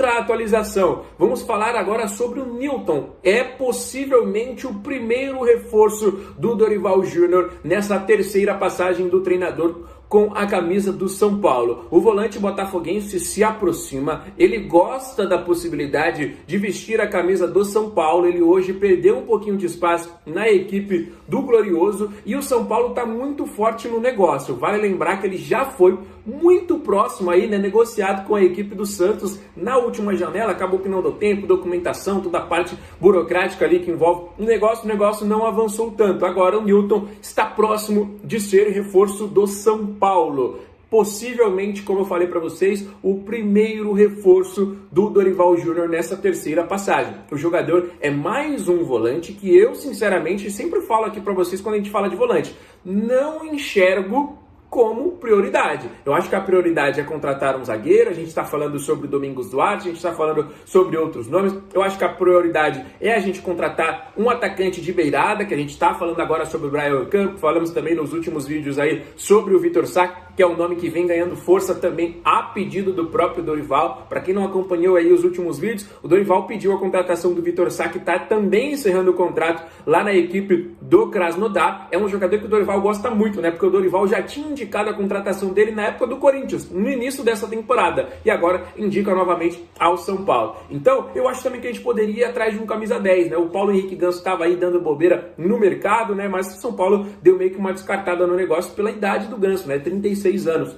Outra atualização, vamos falar agora sobre o Nilton. É possivelmente o primeiro reforço do Dorival Júnior nessa terceira passagem do treinador com a camisa do São Paulo. O volante botafoguense se aproxima, ele gosta da possibilidade de vestir a camisa do São Paulo, ele hoje perdeu um pouquinho de espaço na equipe do Glorioso e o São Paulo está muito forte no negócio. Vale lembrar que ele já foi muito próximo aí, né, negociado com a equipe do Santos na última janela, acabou que não deu tempo, documentação, toda a parte burocrática ali que envolve o negócio não avançou tanto. Agora o Nilton está próximo de ser reforço do São Paulo. Possivelmente, como eu falei para vocês, o primeiro reforço do Dorival Júnior nessa terceira passagem. O jogador é mais um volante que eu, sinceramente, sempre falo aqui para vocês quando a gente fala de volante, não enxergo como prioridade. Eu acho que a prioridade é contratar um zagueiro, a gente está falando sobre o Domingos Duarte, a gente está falando sobre outros nomes, eu acho que a prioridade é a gente contratar um atacante de beirada, que a gente está falando agora sobre o Brian Campo, falamos também nos últimos vídeos aí sobre o Vitor Sá, que é um nome que vem ganhando força também a pedido do próprio Dorival. Para quem não acompanhou aí os últimos vídeos, o Dorival pediu a contratação do Vitor Sá, que está também encerrando o contrato lá na equipe do Krasnodar. É um jogador que o Dorival gosta muito, né? Porque o Dorival já tinha indicado a contratação dele na época do Corinthians, no início dessa temporada, e agora indica novamente ao São Paulo. Então, eu acho também que a gente poderia ir atrás de um camisa 10, né? O Paulo Henrique Ganso estava aí dando bobeira no mercado, né? Mas o São Paulo deu meio que uma descartada no negócio pela idade do Ganso, né? 36 anos.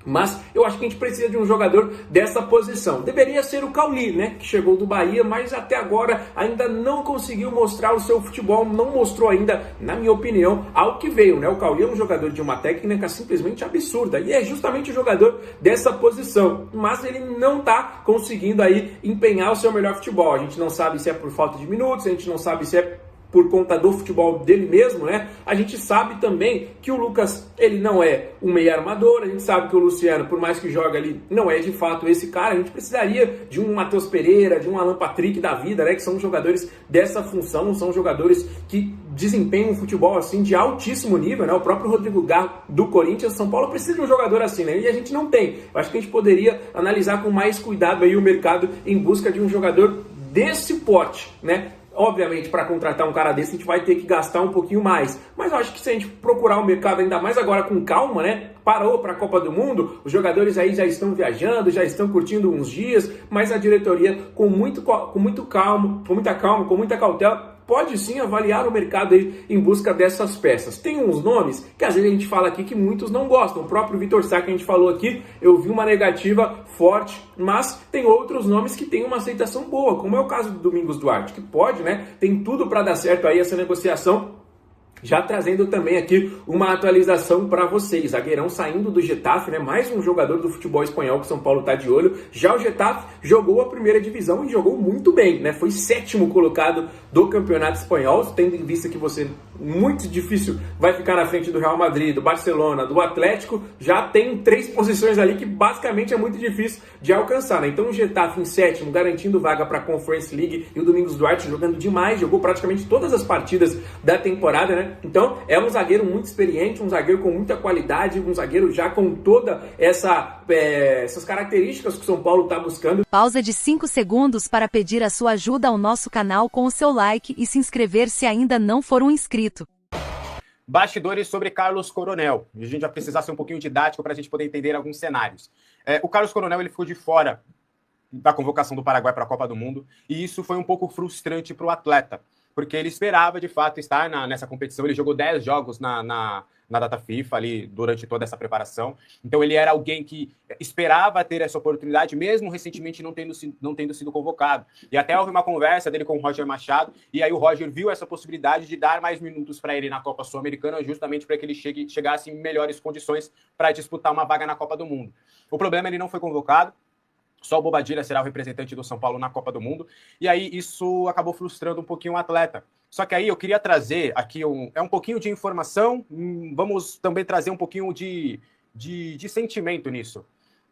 Mas eu acho que a gente precisa de um jogador dessa posição. Deveria ser o Cauli, né? Que chegou do Bahia, mas até agora ainda não conseguiu mostrar o seu futebol, não mostrou ainda, na minha opinião, ao que veio, né? O Cauli é um jogador de uma técnica simplesmente absurda e é justamente o jogador dessa posição. Mas ele não está conseguindo aí empenhar o seu melhor futebol. A gente não sabe se é por falta de minutos, a gente não sabe se é por conta do futebol dele mesmo, né? A gente sabe também que o Lucas, ele não é um meio armador, a gente sabe que o Luciano, por mais que joga ali, não é de fato esse cara. A gente precisaria de um Matheus Pereira, de um Alan Patrick da vida, né? Que são jogadores dessa função, são jogadores que desempenham um futebol assim de altíssimo nível, né? O próprio Rodrigo Garro do Corinthians, São Paulo precisa de um jogador assim, né? E a gente não tem. Eu acho que a gente poderia analisar com mais cuidado aí o mercado em busca de um jogador desse porte, né? Obviamente, para contratar um cara desse, a gente vai ter que gastar um pouquinho mais. Mas eu acho que se a gente procurar o mercado ainda mais agora com calma, né? Parou para a Copa do Mundo, os jogadores aí já estão viajando, já estão curtindo uns dias, mas a diretoria, com muita calma, com muita cautela, pode sim avaliar o mercado aí em busca dessas peças. Tem uns nomes que às vezes a gente fala aqui que muitos não gostam. O próprio Vitor Sá, que a gente falou aqui, eu vi uma negativa forte, mas tem outros nomes que têm uma aceitação boa, como é o caso do Domingos Duarte, que pode, né? Tem tudo para dar certo aí essa negociação. Já trazendo também aqui uma atualização para vocês. Zagueirão saindo do Getafe, né? Mais um jogador do futebol espanhol que o São Paulo está de olho. Já o Getafe jogou a primeira divisão e jogou muito bem, né? Foi 7º colocado do campeonato espanhol, tendo em vista que você, muito difícil, vai ficar na frente do Real Madrid, do Barcelona, do Atlético. Já tem 3 posições ali que basicamente é muito difícil de alcançar, né? Então o Getafe em 7º, garantindo vaga para a Conference League, e o Domingos Duarte jogando demais, jogou praticamente todas as partidas da temporada, né? Então, é um zagueiro muito experiente, um zagueiro com muita qualidade, um zagueiro já com toda essas características que o São Paulo está buscando. Pausa de 5 segundos para pedir a sua ajuda ao nosso canal com o seu like e se inscrever se ainda não for um inscrito. Bastidores sobre Carlos Coronel. A gente vai precisar ser um pouquinho didático para a gente poder entender alguns cenários. O Carlos Coronel ele ficou de fora da convocação do Paraguai para a Copa do Mundo e isso foi um pouco frustrante para o atleta, porque ele esperava, de fato, estar nessa competição. Ele jogou 10 jogos na data FIFA ali durante toda essa preparação. Então ele era alguém que esperava ter essa oportunidade, mesmo recentemente não tendo sido convocado. E até houve uma conversa dele com o Roger Machado, e aí o Roger viu essa possibilidade de dar mais minutos para ele na Copa Sul-Americana, justamente para que ele chegasse em melhores condições para disputar uma vaga na Copa do Mundo. O problema é que ele não foi convocado. Só o Bobadilla será o representante do São Paulo na Copa do Mundo. E aí isso acabou frustrando um pouquinho o atleta. Só que aí eu queria trazer aqui um pouquinho de informação. Vamos também trazer um pouquinho de sentimento nisso.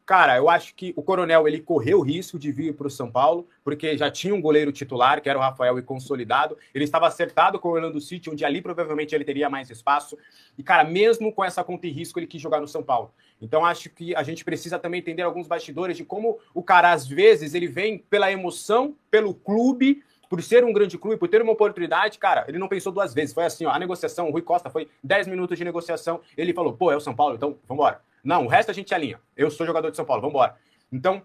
Cara, eu acho que o Coronel ele correu o risco de vir para o São Paulo, porque já tinha um goleiro titular, que era o Rafael, e consolidado. Ele estava acertado com o Orlando City, onde ali provavelmente ele teria mais espaço. E, cara, mesmo com essa conta e risco, ele quis jogar no São Paulo. Então, acho que a gente precisa também entender alguns bastidores de como o cara, às vezes, ele vem pela emoção, pelo clube, por ser um grande clube, por ter uma oportunidade, cara, ele não pensou duas vezes. Foi assim, ó, a negociação, o Rui Costa foi 10 minutos de negociação, ele falou, pô, é o São Paulo, então vambora. Não, o resto a gente alinha. Eu sou jogador de São Paulo, vambora. Então,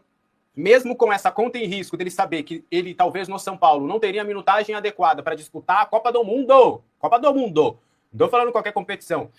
mesmo com essa conta em risco dele saber que ele talvez no São Paulo não teria a minutagem adequada para disputar a Copa do Mundo, não estou falando qualquer competição.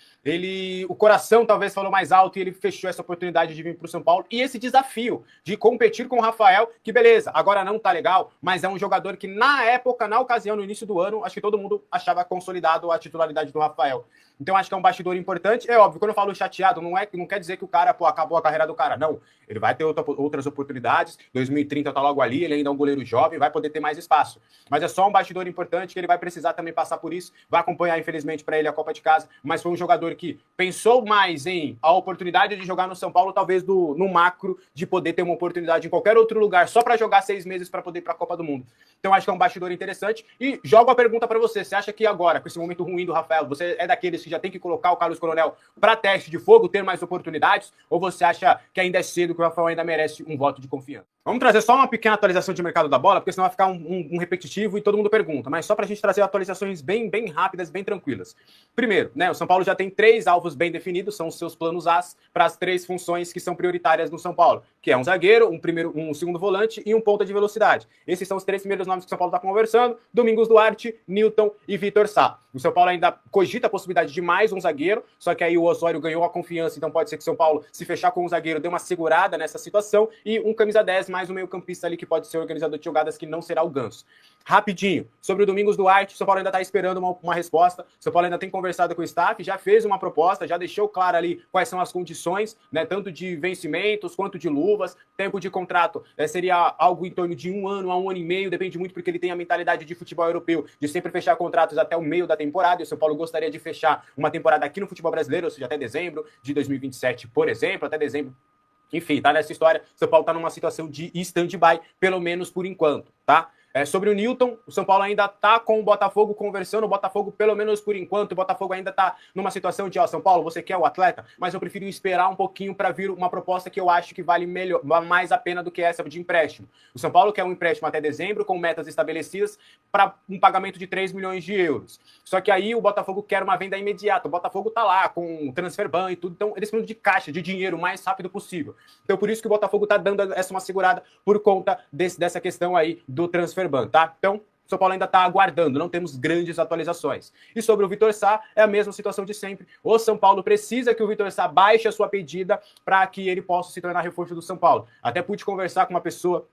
O coração talvez falou mais alto e ele fechou essa oportunidade de vir para o São Paulo. E esse desafio de competir com o Rafael, que beleza, agora não tá legal, mas é um jogador que na época, na ocasião, no início do ano, acho que todo mundo achava consolidado a titularidade do Rafael. Então acho que é um bastidor importante. É óbvio, quando eu falo chateado, não quer dizer que o cara, pô, acabou a carreira do cara. Não, ele vai ter outras oportunidades. 2030 tá logo ali, ele ainda é um goleiro jovem, vai poder ter mais espaço. Mas é só um bastidor importante que ele vai precisar também passar por isso. Vai acompanhar, infelizmente, para ele a Copa de Casa, mas foi um jogador que pensou mais em a oportunidade de jogar no São Paulo, talvez no macro, de poder ter uma oportunidade em qualquer outro lugar, só para jogar 6 meses para poder ir para a Copa do Mundo. Então acho que é um bastidor interessante. E jogo a pergunta para você. Você acha que agora, com esse momento ruim do Rafael, você é daqueles que já tem que colocar o Carlos Coronel para teste de fogo, ter mais oportunidades? Ou você acha que ainda é cedo, que o Rafael ainda merece um voto de confiança? Vamos trazer só uma pequena atualização de mercado da bola, porque senão vai ficar um repetitivo e todo mundo pergunta. Mas só para a gente trazer atualizações bem rápidas, bem tranquilas. Primeiro, né, o São Paulo já tem 3 alvos bem definidos, são os seus planos As para as 3 funções que são prioritárias no São Paulo, que é um zagueiro, um segundo volante e um ponta de velocidade. Esses são os 3 primeiros nomes que o São Paulo está conversando: Domingos Duarte, Newton e Vitor Sá. O São Paulo ainda cogita a possibilidade de mais um zagueiro, só que aí o Osório ganhou a confiança, então pode ser que o São Paulo, se fechar com um zagueiro, dê uma segurada nessa situação, e um camisa 10, mais um meio campista ali que pode ser organizador de jogadas, que não será o Ganso. Rapidinho, sobre o Domingos Duarte, o São Paulo ainda está esperando uma resposta. O São Paulo ainda tem conversado com o staff, já fez uma proposta, já deixou claro ali quais são as condições, né, tanto de vencimentos quanto de luvas. Tempo de contrato seria algo em torno de 1 ano a 1 ano e meio, depende muito, porque ele tem a mentalidade de futebol europeu de sempre fechar contratos até o meio da temporada, e o São Paulo gostaria de fechar uma temporada aqui no futebol brasileiro, ou seja, até dezembro de 2027, por exemplo, até dezembro. Enfim, tá nessa história. O São Paulo tá numa situação de stand-by, pelo menos por enquanto, tá? Sobre o Newton, o São Paulo ainda tá com o Botafogo conversando. O Botafogo, pelo menos por enquanto, o Botafogo ainda tá numa situação de, ó, São Paulo, você quer o atleta, mas eu prefiro esperar um pouquinho para vir uma proposta que eu acho que vale mais a pena do que essa de empréstimo. O São Paulo quer um empréstimo até dezembro, com metas estabelecidas para um pagamento de 3 milhões de euros. Só que aí o Botafogo quer uma venda imediata. O Botafogo tá lá com o transfer ban e tudo, então eles precisam de caixa, de dinheiro o mais rápido possível. Então por isso que o Botafogo tá dando essa uma segurada por conta dessa questão aí do transfer ban, tá? Então, o São Paulo ainda está aguardando, não temos grandes atualizações. E sobre o Vitor Sá, é a mesma situação de sempre. O São Paulo precisa que o Vitor Sá baixe a sua pedida para que ele possa se tornar reforço do São Paulo. Até pude conversar com uma pessoa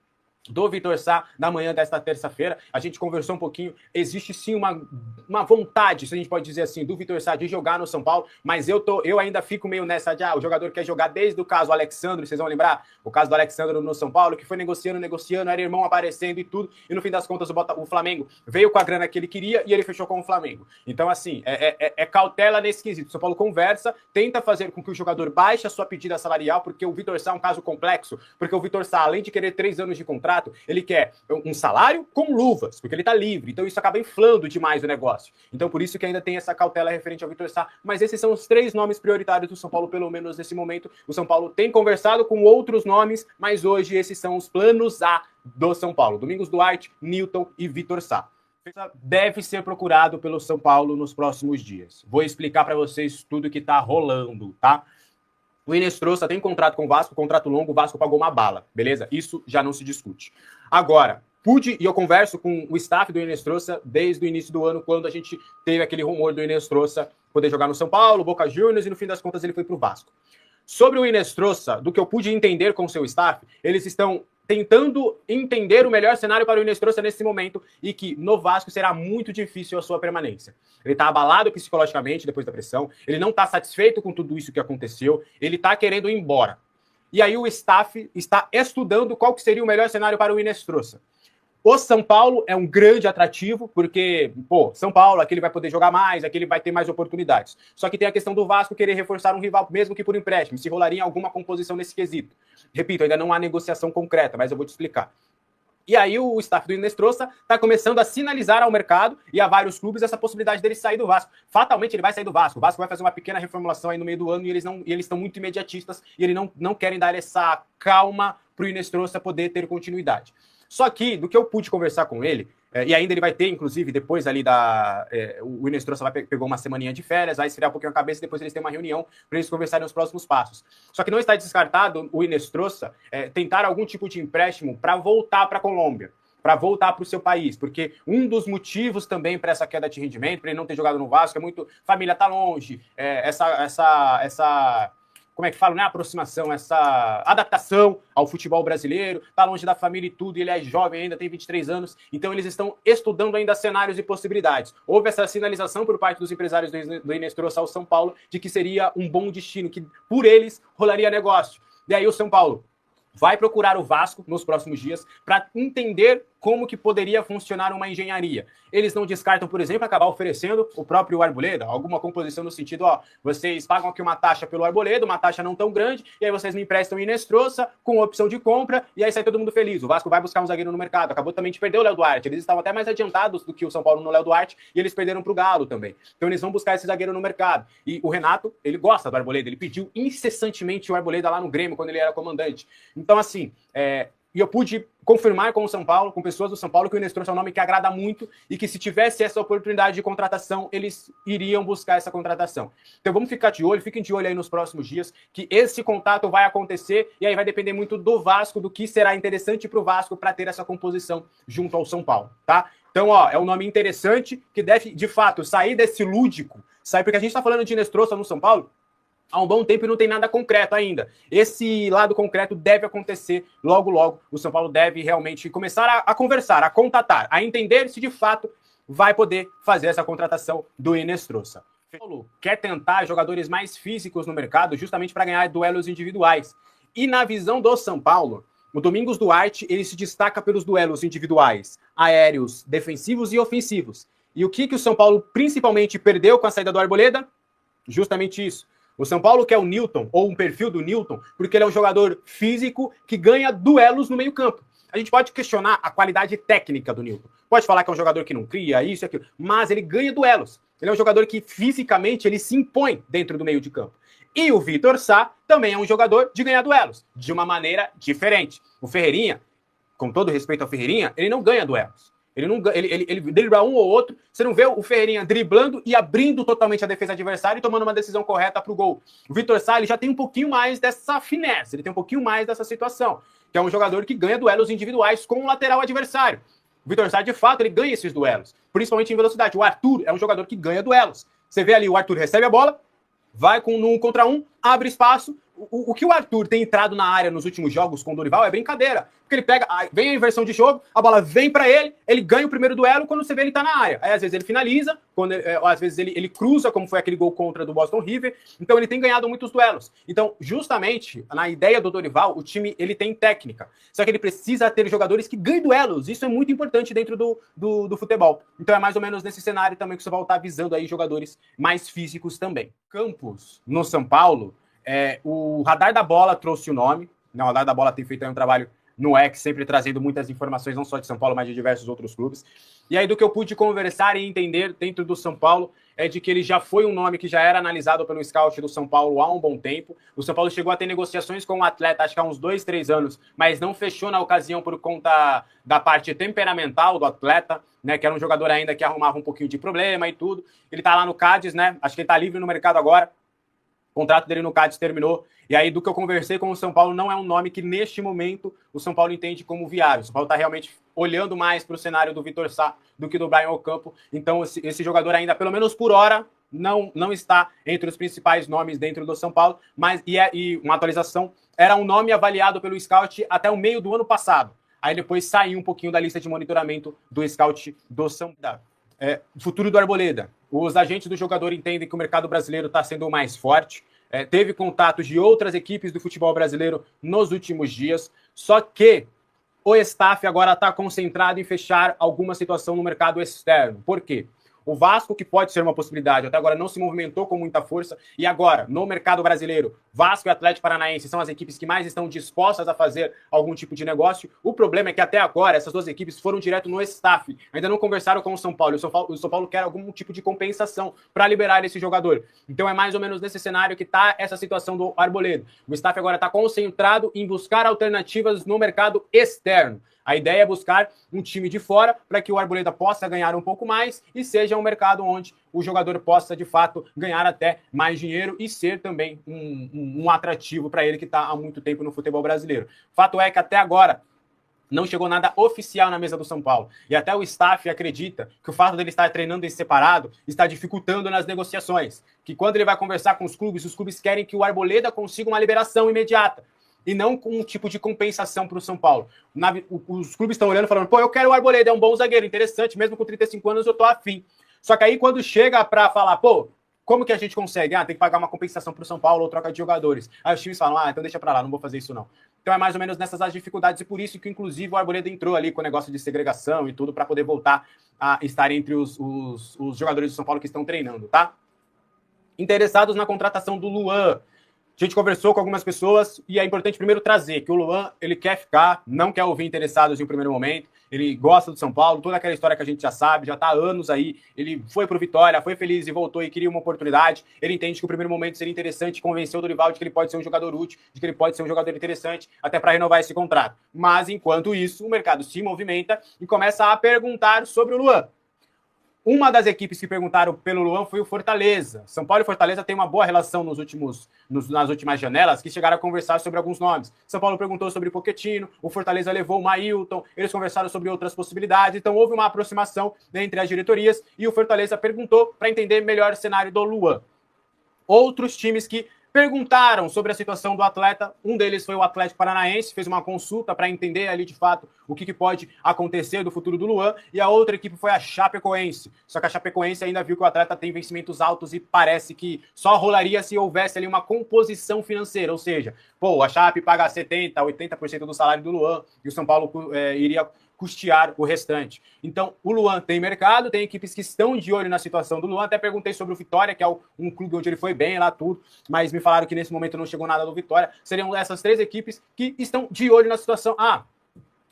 do Vitor Sá na manhã desta terça-feira, a gente conversou um pouquinho. Existe sim uma vontade, se a gente pode dizer assim, do Vitor Sá de jogar no São Paulo, mas eu ainda fico meio nessa de, o jogador quer jogar, desde o caso do Alexandre, vocês vão lembrar, o caso do Alexandre no São Paulo, que foi negociando, era irmão aparecendo e tudo, e no fim das contas o Flamengo veio com a grana que ele queria e ele fechou com o Flamengo. Então assim, é cautela nesse quesito. O São Paulo conversa, tenta fazer com que o jogador baixe a sua pedida salarial, porque o Vitor Sá é um caso complexo, porque o Vitor Sá, além de querer 3 anos de contrato, ele quer um salário com luvas, porque ele tá livre, então isso acaba inflando demais o negócio. Então por isso que ainda tem essa cautela referente ao Vitor Sá, mas esses são os 3 nomes prioritários do São Paulo, pelo menos nesse momento. O São Paulo tem conversado com outros nomes, mas hoje esses são os planos A do São Paulo: Domingos Duarte, Newton e Vitor Sá. Deve ser procurado pelo São Paulo nos próximos dias. Vou explicar para vocês tudo que tá rolando, tá? O Inestrosa tem contrato com o Vasco, contrato longo, o Vasco pagou uma bala, beleza? Isso já não se discute. Agora, eu converso com o staff do Inestrosa desde o início do ano, quando a gente teve aquele rumor do Inestrosa poder jogar no São Paulo, Boca Juniors, e no fim das contas ele foi pro Vasco. Sobre o Inestrosa, do que eu pude entender com o seu staff, eles estão tentando entender o melhor cenário para o Inestrosa nesse momento, e que no Vasco será muito difícil a sua permanência. Ele está abalado psicologicamente depois da pressão, ele não está satisfeito com tudo isso que aconteceu, ele está querendo ir embora. E aí o staff está estudando qual que seria o melhor cenário para o Inestrosa. O São Paulo é um grande atrativo, porque, pô, São Paulo, aqui ele vai poder jogar mais, aqui ele vai ter mais oportunidades. Só que tem a questão do Vasco querer reforçar um rival, mesmo que por empréstimo, se rolaria em alguma composição nesse quesito. Repito, ainda não há negociação concreta, mas eu vou te explicar. E aí o staff do Inestrosa está começando a sinalizar ao mercado e a vários clubes essa possibilidade dele sair do Vasco. Fatalmente ele vai sair do Vasco. O Vasco vai fazer uma pequena reformulação aí no meio do ano e eles estão muito imediatistas e eles não querem dar essa calma para o Inestrosa poder ter continuidade. Só que, do que eu pude conversar com ele, e ainda ele vai ter, inclusive, depois ali o Inestrosa pegou uma semaninha de férias, vai esfriar um pouquinho a cabeça e depois eles têm uma reunião para eles conversarem os próximos passos. Só que não está descartado o Inestrosa tentar algum tipo de empréstimo para voltar para a Colômbia, para voltar para o seu país, porque um dos motivos também para essa queda de rendimento, para ele não ter jogado no Vasco, é muito, família tá longe, como é que fala, né? Aproximação, essa adaptação ao futebol brasileiro, tá longe da família e tudo, e ele é jovem ainda, tem 23 anos, então eles estão estudando ainda cenários e possibilidades. Houve essa sinalização por parte dos empresários do Inestrosa ao São Paulo de que seria um bom destino, que por eles rolaria negócio. E aí o São Paulo vai procurar o Vasco nos próximos dias para entender como que poderia funcionar uma engenharia. Eles não descartam, por exemplo, acabar oferecendo o próprio Arboleda, alguma composição no sentido, ó, vocês pagam aqui uma taxa pelo Arboleda, uma taxa não tão grande, e aí vocês me emprestam Inestrosa com opção de compra, e aí sai todo mundo feliz. O Vasco vai buscar um zagueiro no mercado, acabou também de perder o Léo Duarte, eles estavam até mais adiantados do que o São Paulo no Léo Duarte, e eles perderam para o Galo também. Então eles vão buscar esse zagueiro no mercado. E o Renato, ele gosta do Arboleda, ele pediu incessantemente o Arboleda lá no Grêmio, quando ele era comandante. Então, assim, e eu pude confirmar com o São Paulo, com pessoas do São Paulo, que o Inestrosa é um nome que agrada muito e que se tivesse essa oportunidade de contratação, eles iriam buscar essa contratação. Então vamos ficar de olho, fiquem de olho aí nos próximos dias, que esse contato vai acontecer e aí vai depender muito do Vasco, do que será interessante para o Vasco para ter essa composição junto ao São Paulo, tá? Então, ó, é um nome interessante que deve, de fato, sair desse lúdico, sair, porque a gente está falando de Inestrosa no São Paulo há um bom tempo e não tem nada concreto ainda. Esse lado concreto deve acontecer logo, logo. O São Paulo deve realmente começar a conversar, a contatar, a entender se de fato vai poder fazer essa contratação do Inestrosa. O Paulo quer tentar jogadores mais físicos no mercado justamente para ganhar duelos individuais. E na visão do São Paulo, o Domingos Duarte ele se destaca pelos duelos individuais, aéreos, defensivos e ofensivos. E o que o São Paulo principalmente perdeu com a saída do Arboleda? Justamente isso. O São Paulo quer o Newton, ou um perfil do Newton, porque ele é um jogador físico que ganha duelos no meio campo. A gente pode questionar a qualidade técnica do Newton. Pode falar que é um jogador que não cria isso e aquilo, mas ele ganha duelos. Ele é um jogador que fisicamente ele se impõe dentro do meio de campo. E o Vitor Sá também é um jogador de ganhar duelos, de uma maneira diferente. O Ferreirinha, com todo respeito ao Ferreirinha, ele não ganha duelos. Ele dribla um ou outro, você não vê o Ferreirinha driblando e abrindo totalmente a defesa adversária e tomando uma decisão correta para o gol. O Vitor Sá ele já tem um pouquinho mais dessa finesse, ele tem um pouquinho mais dessa situação, que é um jogador que ganha duelos individuais com o lateral adversário. O Vitor Sá, de fato, ele ganha esses duelos, principalmente em velocidade. O Arthur é um jogador que ganha duelos. Você vê ali, o Arthur recebe a bola, vai no 1 contra 1, abre espaço. O que o Arthur tem entrado na área nos últimos jogos com o Dorival é brincadeira. Porque ele pega, vem a inversão de jogo, a bola vem pra ele ganha o primeiro duelo, quando você vê ele tá na área. Aí às vezes ele finaliza, às vezes ele cruza, como foi aquele gol contra do Boston River. Então ele tem ganhado muitos duelos. Então, justamente, na ideia do Dorival, o time ele tem técnica. Só que ele precisa ter jogadores que ganhem duelos. Isso é muito importante dentro do futebol. Então é mais ou menos nesse cenário também que você vai estar visando aí jogadores mais físicos também. Campos, no São Paulo, o Radar da Bola trouxe o nome. O Radar da Bola tem feito aí um trabalho no X, sempre trazendo muitas informações, não só de São Paulo, mas de diversos outros clubes. E aí, do que eu pude conversar e entender dentro do São Paulo, é de que ele já foi um nome que já era analisado pelo scout do São Paulo há um bom tempo. O São Paulo chegou a ter negociações com o atleta, acho que há uns 2, 3 anos, mas não fechou na ocasião por conta da parte temperamental do atleta, né, que era um jogador ainda que arrumava um pouquinho de problema e tudo. Ele tá lá no Cádiz, né, acho que ele tá livre no mercado agora. O contrato dele no Cádiz terminou. E aí, do que eu conversei com o São Paulo, não é um nome que, neste momento, o São Paulo entende como viável. O São Paulo está realmente olhando mais para o cenário do Vitor Sá do que do Brian Ocampo. Então, esse jogador ainda, pelo menos por hora, não está entre os principais nomes dentro do São Paulo. Mas, e uma atualização, era um nome avaliado pelo scout até o meio do ano passado. Aí depois saiu um pouquinho da lista de monitoramento do scout do São Paulo. Futuro do Arboleda. Os agentes do jogador entendem que o mercado brasileiro está sendo mais forte. Teve contatos de outras equipes do futebol brasileiro nos últimos dias. Só que o staff agora está concentrado em fechar alguma situação no mercado externo. Por quê? O Vasco, que pode ser uma possibilidade, até agora não se movimentou com muita força, e agora, no mercado brasileiro, Vasco e Atlético Paranaense são as equipes que mais estão dispostas a fazer algum tipo de negócio. O problema é que até agora essas duas equipes foram direto no staff, ainda não conversaram com o São Paulo. O São Paulo quer algum tipo de compensação para liberar esse jogador. Então é mais ou menos nesse cenário que está essa situação do Arboleda. O staff agora está concentrado em buscar alternativas no mercado externo. A ideia é buscar um time de fora para que o Arboleda possa ganhar um pouco mais e seja um mercado onde o jogador possa, de fato, ganhar até mais dinheiro e ser também um atrativo para ele que está há muito tempo no futebol brasileiro. Fato é que até agora não chegou nada oficial na mesa do São Paulo. E até o staff acredita que o fato dele estar treinando em separado está dificultando nas negociações. Que quando ele vai conversar com os clubes querem que o Arboleda consiga uma liberação imediata. E não com um tipo de compensação para o São Paulo. Os clubes estão olhando e falando, pô, eu quero o Arboleda, é um bom zagueiro, interessante, mesmo com 35 anos eu tô afim. Só que aí quando chega para falar, pô, como que a gente consegue? Tem que pagar uma compensação para o São Paulo ou troca de jogadores. Aí os times falam, então deixa para lá, não vou fazer isso não. Então é mais ou menos nessas as dificuldades e por isso que inclusive o Arboleda entrou ali com o negócio de segregação e tudo para poder voltar a estar entre os jogadores do São Paulo que estão treinando, tá? Interessados na contratação do Luan. A gente conversou com algumas pessoas e é importante primeiro trazer que o Luan, ele quer ficar, não quer ouvir interessados em um primeiro momento, ele gosta do São Paulo, toda aquela história que a gente já sabe, já está há anos aí, ele foi pro Vitória, foi feliz e voltou e queria uma oportunidade, ele entende que o primeiro momento seria interessante, convenceu o Dorival de que ele pode ser um jogador útil, de que ele pode ser um jogador interessante, até para renovar esse contrato. Mas, enquanto isso, o mercado se movimenta e começa a perguntar sobre o Luan. Uma das equipes que perguntaram pelo Luan foi o Fortaleza. São Paulo e Fortaleza têm uma boa relação nas últimas janelas, que chegaram a conversar sobre alguns nomes. São Paulo perguntou sobre Pochettino, o Fortaleza levou o Mailton, eles conversaram sobre outras possibilidades, então houve uma aproximação entre as diretorias e o Fortaleza perguntou para entender melhor o cenário do Luan. Outros times que perguntaram sobre a situação do atleta, um deles foi o Atlético Paranaense, fez uma consulta para entender ali de fato o que pode acontecer do futuro do Luan, e a outra equipe foi a Chapecoense. Só que a Chapecoense ainda viu que o atleta tem vencimentos altos e parece que só rolaria se houvesse ali uma composição financeira, ou seja, a Chape paga 70%, 80% do salário do Luan, e o São Paulo iria custear o restante. Então, o Luan tem mercado, tem equipes que estão de olho na situação do Luan. Até perguntei sobre o Vitória, que é um clube onde ele foi bem lá tudo, mas me falaram que nesse momento não chegou nada do Vitória. Seriam essas três equipes que estão de olho na situação.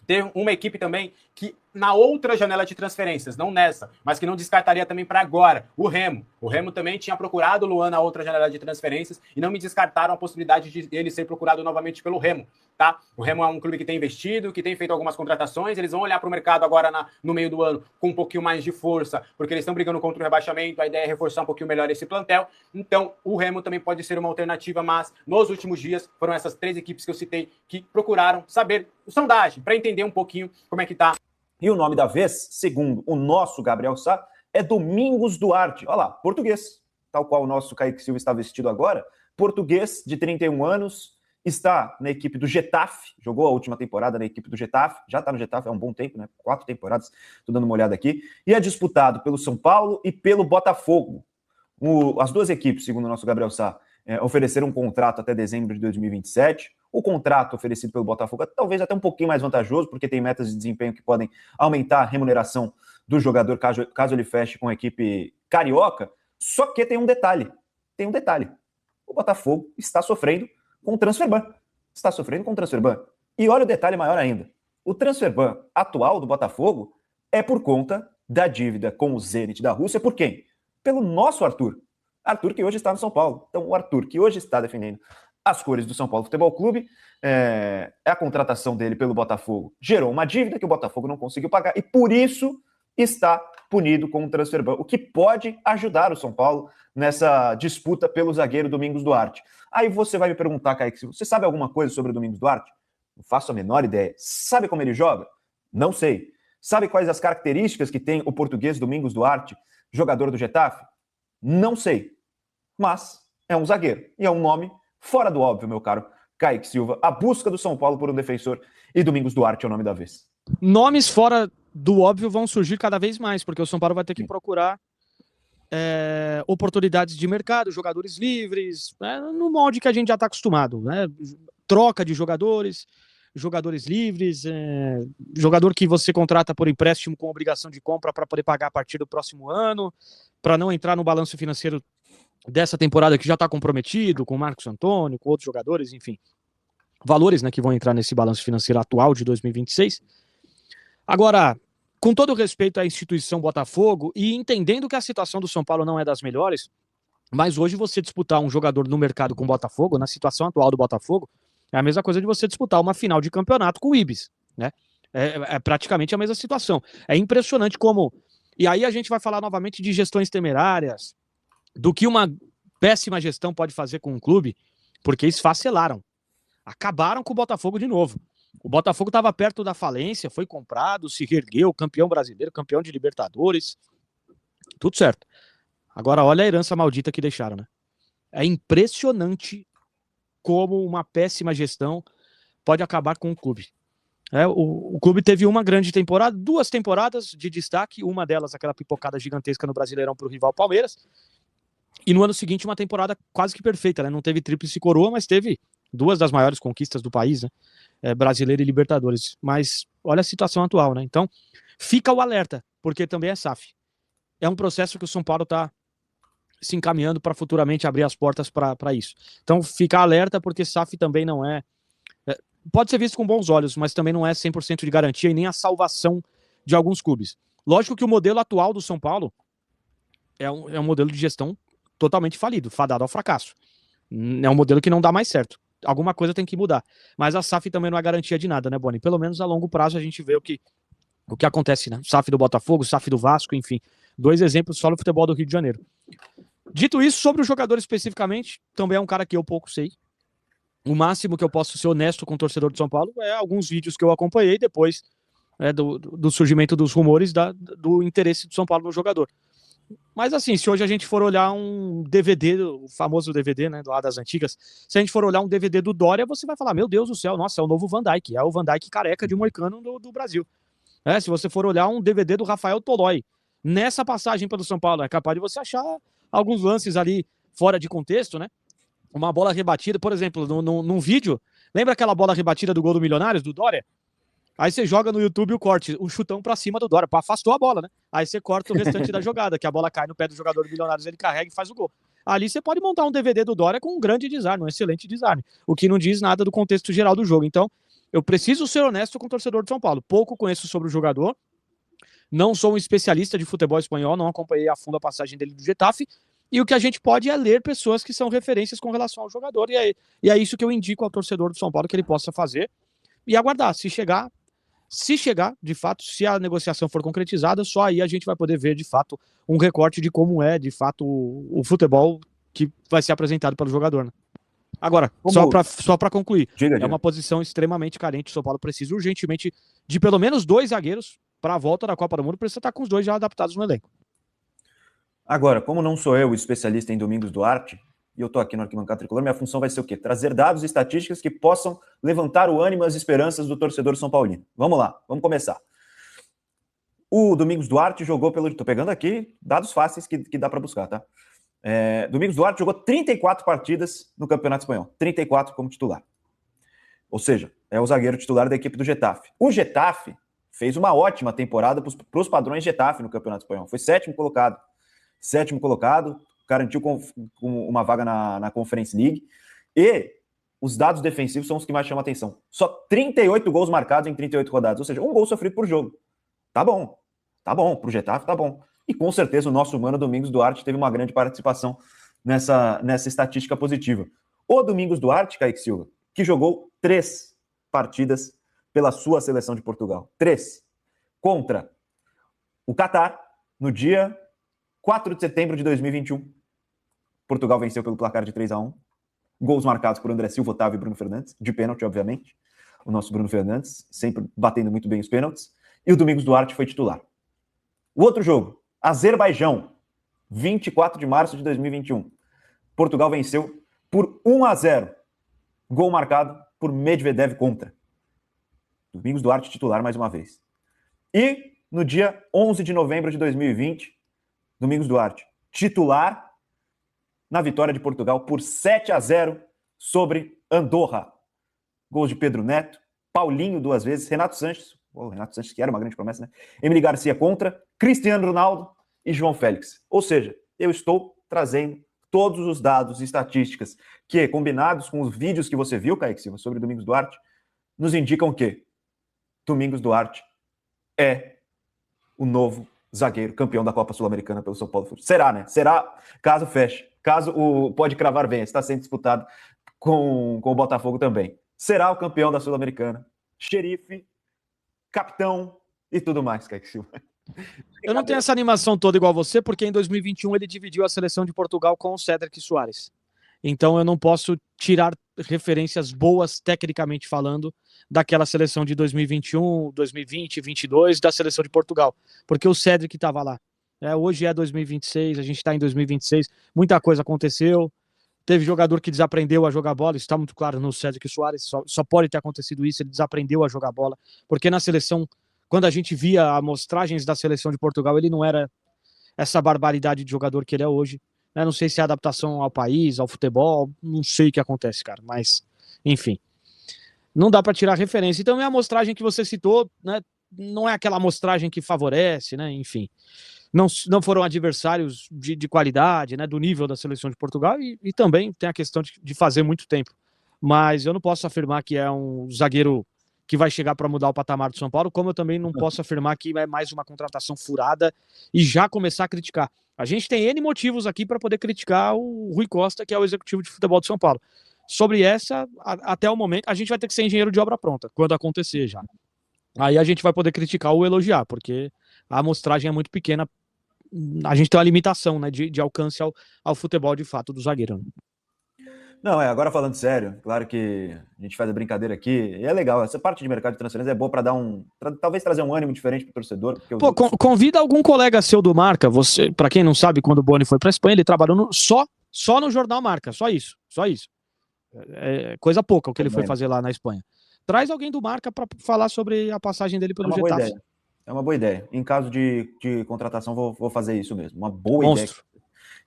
Tem uma equipe também que na outra janela de transferências, não nessa, mas que não descartaria também para agora, o Remo. O Remo também tinha procurado o Luan na outra janela de transferências e não me descartaram a possibilidade de ele ser procurado novamente pelo Remo, tá? O Remo é um clube que tem investido, que tem feito algumas contratações, eles vão olhar para o mercado agora no meio do ano com um pouquinho mais de força, porque eles estão brigando contra o rebaixamento, a ideia é reforçar um pouquinho melhor esse plantel, então o Remo também pode ser uma alternativa, mas nos últimos dias foram essas três equipes que eu citei que procuraram saber sondagem, para entender um pouquinho como é que tá. E o nome da vez, segundo o nosso Gabriel Sá, é Domingos Duarte. Olha lá, português, tal qual o nosso Kaique Silva está vestido agora. Português, de 31 anos, está na equipe do Getafe, jogou a última temporada na equipe do Getafe, já está no Getafe há um bom tempo, né? 4 temporadas, estou dando uma olhada aqui. E é disputado pelo São Paulo e pelo Botafogo. As duas equipes, segundo o nosso Gabriel Sá, ofereceram um contrato até dezembro de 2027. O contrato oferecido pelo Botafogo é talvez até um pouquinho mais vantajoso, porque tem metas de desempenho que podem aumentar a remuneração do jogador caso ele feche com a equipe carioca. Só que tem um detalhe. O Botafogo está sofrendo com o transfer ban. E olha o detalhe maior ainda. O transfer ban atual do Botafogo é por conta da dívida com o Zenit da Rússia. Por quem? Pelo nosso Arthur. Arthur, que hoje está no São Paulo. Então, o Arthur, que hoje está defendendo as cores do São Paulo Futebol Clube, a contratação dele pelo Botafogo gerou uma dívida que o Botafogo não conseguiu pagar e, por isso, está punido com o transfer ban, o que pode ajudar o São Paulo nessa disputa pelo zagueiro Domingos Duarte. Aí você vai me perguntar, Kaique, você sabe alguma coisa sobre o Domingos Duarte? Não faço a menor ideia. Sabe como ele joga? Não sei. Sabe quais as características que tem o português Domingos Duarte, jogador do Getafe? Não sei. Mas é um zagueiro e é um nome fora do óbvio, meu caro Kaique Silva. A busca do São Paulo por um defensor e Domingos Duarte é o nome da vez. Nomes fora do óbvio vão surgir cada vez mais, porque o São Paulo vai ter que procurar oportunidades de mercado, jogadores livres, no molde que a gente já está acostumado, né? Troca de jogadores jogadores livres, jogador que você contrata por empréstimo com obrigação de compra para poder pagar a partir do próximo ano, para não entrar no balanço financeiro dessa temporada que já está comprometido com o Marcos Antônio, com outros jogadores, enfim. Valores, né, que vão entrar nesse balanço financeiro atual de 2026. Agora, com todo o respeito à instituição Botafogo e entendendo que a situação do São Paulo não é das melhores, mas hoje você disputar um jogador no mercado com o Botafogo, na situação atual do Botafogo, é a mesma coisa de você disputar uma final de campeonato com o Ibis, né? É praticamente a mesma situação. É impressionante como... E aí a gente vai falar novamente de gestões temerárias, do que uma péssima gestão pode fazer com um clube, porque esfacelaram. Acabaram com o Botafogo de novo. O Botafogo estava perto da falência, foi comprado, se reergueu, campeão brasileiro, campeão de Libertadores, tudo certo. Agora olha a herança maldita que deixaram, né? É impressionante como uma péssima gestão pode acabar com o clube. O clube teve uma grande temporada, 2 temporadas de destaque, uma delas aquela pipocada gigantesca no Brasileirão para o rival Palmeiras, e no ano seguinte uma temporada quase que perfeita, né? Não teve tríplice coroa, mas teve 2 das maiores conquistas do país, né? Brasileiro e Libertadores. Mas olha a situação atual, né? Então fica o alerta, porque também é SAF. É um processo que o São Paulo está se encaminhando para futuramente abrir as portas para isso. Então fica alerta, porque SAF também não pode ser visto com bons olhos, mas também não é 100% de garantia e nem a salvação de alguns clubes. Lógico que o modelo atual do São Paulo é um modelo de gestão totalmente falido, fadado ao fracasso. É um modelo que não dá mais certo. Alguma coisa tem que mudar. Mas a SAF também não é garantia de nada, né, Boni? Pelo menos a longo prazo a gente vê o que acontece, né? SAF do Botafogo, SAF do Vasco, enfim. 2 exemplos só no futebol do Rio de Janeiro. Dito isso, sobre o jogador especificamente, também é um cara que eu pouco sei. O máximo que eu posso ser honesto com o torcedor de São Paulo é alguns vídeos que eu acompanhei depois do surgimento dos rumores do interesse do São Paulo no jogador. Mas assim, se hoje a gente for olhar um DVD, o famoso DVD, né, lá das antigas, se a gente for olhar um DVD do Dória, você vai falar, meu Deus do céu, nossa, é o novo Van Dijk, é o Van Dijk careca de moicano do Brasil. Se você for olhar um DVD do Rafael Tolói, nessa passagem pelo São Paulo, é capaz de você achar alguns lances ali fora de contexto, né? Uma bola rebatida, por exemplo, num vídeo, lembra aquela bola rebatida do gol do Milionários, do Dória? Aí você joga no YouTube o corte, um chutão pra cima do Dória, afastou a bola, né? Aí você corta o restante da jogada, que a bola cai no pé do jogador do Milionários, ele carrega e faz o gol. Ali você pode montar um DVD do Dória com um grande desarme, um excelente desarme, o que não diz nada do contexto geral do jogo. Então, eu preciso ser honesto com o torcedor de São Paulo. Pouco conheço sobre o jogador, não sou um especialista de futebol espanhol, não acompanhei a fundo a passagem dele do Getafe, e o que a gente pode é ler pessoas que são referências com relação ao jogador, e é isso que eu indico ao torcedor do São Paulo que ele possa fazer e aguardar. Se chegar, de fato, se a negociação for concretizada, só aí a gente vai poder ver, de fato, um recorte de como é, de fato, o futebol que vai ser apresentado pelo jogador, né? Agora, só para concluir, Diga. Uma posição extremamente carente. O São Paulo precisa urgentemente de pelo menos 2 zagueiros para a volta da Copa do Mundo, precisa estar com os 2 já adaptados no elenco. Agora, como não sou eu o especialista em Domingos Duarte, e eu estou aqui no Arquibancada Tricolor, minha função vai ser o quê? Trazer dados e estatísticas que possam levantar o ânimo e as esperanças do torcedor são paulino. Vamos lá, vamos começar. O Domingos Duarte jogou pelo... Estou pegando aqui dados fáceis que dá para buscar, tá? Domingos Duarte jogou 34 partidas no Campeonato Espanhol. 34 como titular. Ou seja, é o zagueiro titular da equipe do Getafe. O Getafe fez uma ótima temporada para os padrões Getafe no Campeonato Espanhol. Foi 7º colocado. 7º colocado, garantiu com uma vaga na Conference League. E os dados defensivos são os que mais chamam a atenção. Só 38 gols marcados em 38 rodadas. Ou seja, 1 gol sofrido por jogo. Tá bom. Pro Getafe tá bom. E com certeza o nosso humano Domingos Duarte teve uma grande participação nessa estatística positiva. O Domingos Duarte, Kaique Silva, que jogou 3 partidas pela sua seleção de Portugal. 3. Contra o Catar, no dia 4 de setembro de 2021. Portugal venceu pelo placar de 3-1. Gols marcados por André Silva, Otávio e Bruno Fernandes. De pênalti, obviamente. O nosso Bruno Fernandes, sempre batendo muito bem os pênaltis. E o Domingos Duarte foi titular. O outro jogo, Azerbaijão, 24 de março de 2021. Portugal venceu por 1-0. Gol marcado por Medvedev contra. Domingos Duarte titular mais uma vez. E no dia 11 de novembro de 2020, Domingos Duarte titular na vitória de Portugal por 7-0 sobre Andorra. Gols de Pedro Neto, Paulinho 2 vezes, Renato Sanches, Renato Sanches que era uma grande promessa, né? Emily Garcia contra, Cristiano Ronaldo e João Félix. Ou seja, eu estou trazendo todos os dados e estatísticas que, combinados com os vídeos que você viu, Kaique Silva, sobre Domingos Duarte, nos indicam que Domingos Duarte é o novo zagueiro campeão da Copa Sul-Americana pelo São Paulo. Será, né? Será, caso feche. Caso o Pode Cravar venha, está sendo disputado com o Botafogo também. Será o campeão da Sul-Americana. Xerife, capitão e tudo mais, Kaique Silva. Eu não tenho essa animação toda igual você, porque em 2021 ele dividiu a seleção de Portugal com o Cédric Soares. Então eu não posso tirar referências boas, tecnicamente falando, daquela seleção de 2021, 2020, 2022, da seleção de Portugal. Porque o Cédric estava lá. Hoje é 2026, a gente está em 2026, muita coisa aconteceu. Teve jogador que desaprendeu a jogar bola, isso está muito claro no Cédric Soares, só pode ter acontecido isso, ele desaprendeu a jogar bola, porque na seleção, quando a gente via amostragens da seleção de Portugal, ele não era essa barbaridade de jogador que ele é hoje. Não sei se é adaptação ao país, ao futebol, não sei o que acontece, cara, mas, enfim. Não dá para tirar referência. Então, a amostragem que você citou, né, não é aquela amostragem que favorece, né, enfim. Não foram adversários de qualidade, né, do nível da seleção de Portugal, e também tem a questão de fazer muito tempo. Mas eu não posso afirmar que é um zagueiro que vai chegar para mudar o patamar do São Paulo, como eu também não posso afirmar que é mais uma contratação furada e já começar a criticar. A gente tem N motivos aqui para poder criticar o Rui Costa, que é o executivo de futebol de São Paulo. Sobre essa, até o momento, a gente vai ter que ser engenheiro de obra pronta, quando acontecer já. Aí a gente vai poder criticar ou elogiar, porque a amostragem é muito pequena. A gente tem uma limitação, né, de alcance ao futebol de fato do zagueiro. Não, agora falando sério, claro que a gente faz a brincadeira aqui, e é legal, essa parte de mercado de transferências é boa para talvez trazer um ânimo diferente pro torcedor. Pô, convida algum colega seu do Marca, você, para quem não sabe, quando o Boni foi para Espanha, ele trabalhou só no jornal Marca, só isso. É coisa pouca o que ele foi fazer lá na Espanha. Traz alguém do Marca para falar sobre a passagem dele pelo Getafe. É uma boa ideia. Em caso de contratação, vou fazer isso mesmo. Uma boa ideia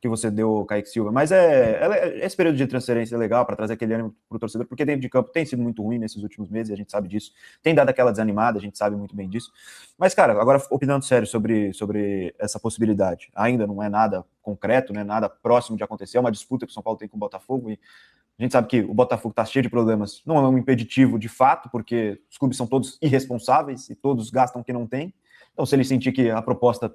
que você deu, Kaique Silva. Mas esse período de transferência é legal para trazer aquele ânimo para o torcedor, porque dentro de campo tem sido muito ruim nesses últimos meses, a gente sabe disso. Tem dado aquela desanimada, a gente sabe muito bem disso. Mas, cara, agora opinando sério sobre essa possibilidade. Ainda não é nada concreto, né, nada próximo de acontecer. É uma disputa que o São Paulo tem com o Botafogo e a gente sabe que o Botafogo está cheio de problemas. Não é um impeditivo de fato, porque os clubes são todos irresponsáveis e todos gastam o que não tem. Então, se ele sentir que a proposta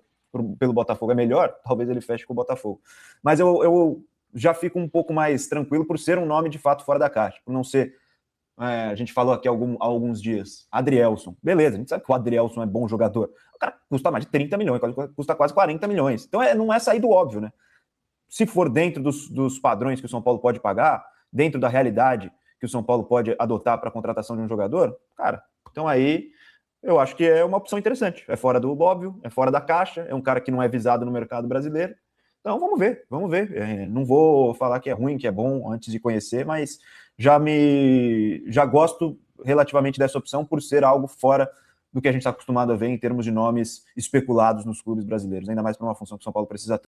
pelo Botafogo é melhor, talvez ele feche com o Botafogo. Mas eu já fico um pouco mais tranquilo por ser um nome de fato fora da caixa, por não ser, a gente falou aqui há alguns dias, Adrielson. Beleza, a gente sabe que o Adrielson é bom jogador. O cara custa mais de 30 milhões, custa quase 40 milhões. Então não é sair do óbvio, né? Se for dentro dos padrões que o São Paulo pode pagar, dentro da realidade que o São Paulo pode adotar para a contratação de um jogador, cara, então aí eu acho que é uma opção interessante. É fora do óbvio, é fora da caixa, é um cara que não é visado no mercado brasileiro. Então vamos ver. Não vou falar que é ruim, que é bom antes de conhecer, mas já gosto relativamente dessa opção por ser algo fora do que a gente está acostumado a ver em termos de nomes especulados nos clubes brasileiros, ainda mais para uma função que o São Paulo precisa ter.